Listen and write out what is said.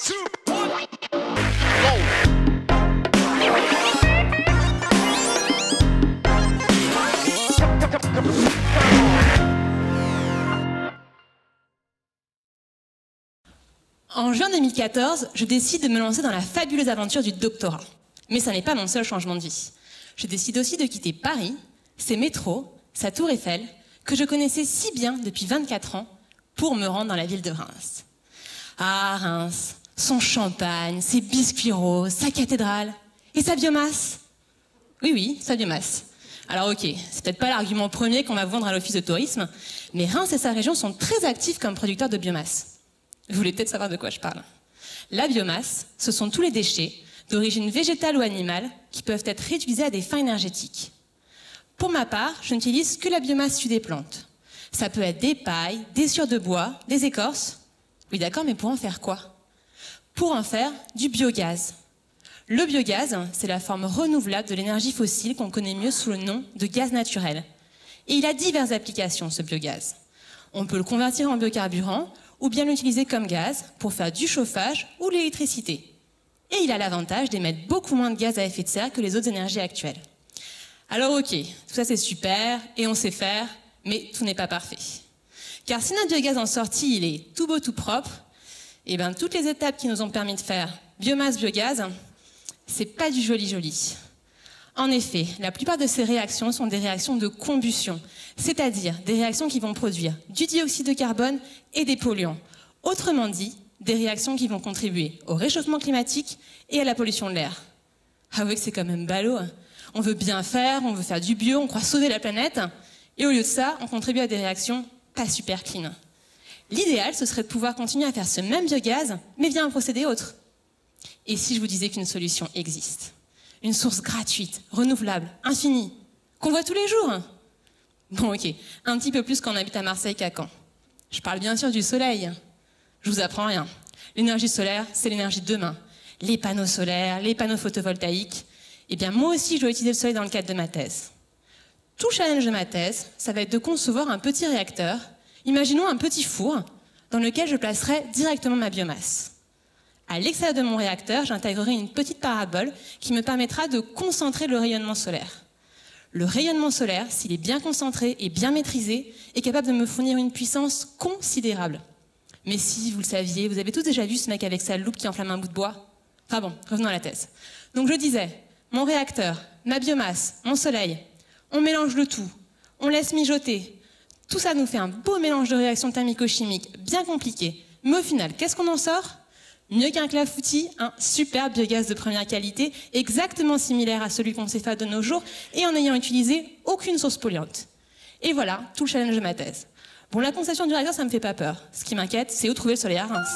2, 1, go! En juin 2014, je décide de me lancer dans la fabuleuse aventure du doctorat. Mais ça n'est pas mon seul changement de vie. Je décide aussi de quitter Paris, ses métros, sa tour Eiffel, que je connaissais si bien depuis 24 ans, pour me rendre dans la ville de Reims. Ah, Reims, son champagne, ses biscuits roses, sa cathédrale et sa biomasse. Oui, sa biomasse. Alors ok, c'est peut-être pas l'argument premier qu'on va vendre à l'office de tourisme, mais Reims et sa région sont très actifs comme producteurs de biomasse. Vous voulez peut-être savoir de quoi je parle. La biomasse, ce sont tous les déchets, d'origine végétale ou animale, qui peuvent être réutilisés à des fins énergétiques. Pour ma part, je n'utilise que la biomasse issue des plantes. Ça peut être des pailles, des sciures de bois, des écorces. Oui d'accord, mais pour en faire quoi? Pour en faire du biogaz. Le biogaz, c'est la forme renouvelable de l'énergie fossile qu'on connaît mieux sous le nom de gaz naturel. Et il a diverses applications, ce biogaz. On peut le convertir en biocarburant, ou bien l'utiliser comme gaz pour faire du chauffage ou de l'électricité. Et il a l'avantage d'émettre beaucoup moins de gaz à effet de serre que les autres énergies actuelles. Alors ok, tout ça c'est super, et on sait faire, mais tout n'est pas parfait. Car si notre biogaz en sortie, il est tout beau, tout propre, et bien toutes les étapes qui nous ont permis de faire biomasse, biogaz, c'est pas du joli. En effet, la plupart de ces réactions sont des réactions de combustion, c'est-à-dire des réactions qui vont produire du dioxyde de carbone et des polluants. Autrement dit, des réactions qui vont contribuer au réchauffement climatique et à la pollution de l'air. Ah oui, que c'est quand même ballot. On veut bien faire, on veut faire du bio, on croit sauver la planète, et au lieu de ça, on contribue à des réactions pas super clean. L'idéal, ce serait de pouvoir continuer à faire ce même biogaz, mais via un procédé autre. Et si je vous disais qu'une solution existe ? Une source gratuite, renouvelable, infinie, qu'on voit tous les jours. Bon ok, un petit peu plus quand on habite à Marseille qu'à Caen. Je parle bien sûr du soleil. Je vous apprends rien. L'énergie solaire, c'est l'énergie de demain. Les panneaux solaires, les panneaux photovoltaïques. Eh bien moi aussi, je dois utiliser le soleil dans le cadre de ma thèse. Tout challenge de ma thèse, ça va être de concevoir un petit réacteur, imaginons un petit four, dans lequel je placerai directement ma biomasse. À l'extérieur de mon réacteur, j'intégrerai une petite parabole qui me permettra de concentrer le rayonnement solaire. Le rayonnement solaire, s'il est bien concentré et bien maîtrisé, est capable de me fournir une puissance considérable. Mais si, vous le saviez, vous avez tous déjà vu ce mec avec sa loupe qui enflamme un bout de bois? Enfin bon, revenons à la thèse. Donc je disais, mon réacteur, ma biomasse, mon soleil, on mélange le tout, on laisse mijoter. Tout ça nous fait un beau mélange de réactions thermico-chimiques bien compliquées. Mais au final, qu'est-ce qu'on en sort? Mieux qu'un clafoutis, un super biogaz de première qualité, exactement similaire à celui qu'on sait faire de nos jours, et en n'ayant utilisé aucune source polluante. Et voilà, tout le challenge de ma thèse. Bon, la conception du réacteur, ça me fait pas peur. Ce qui m'inquiète, c'est où trouver le soleil à Reims.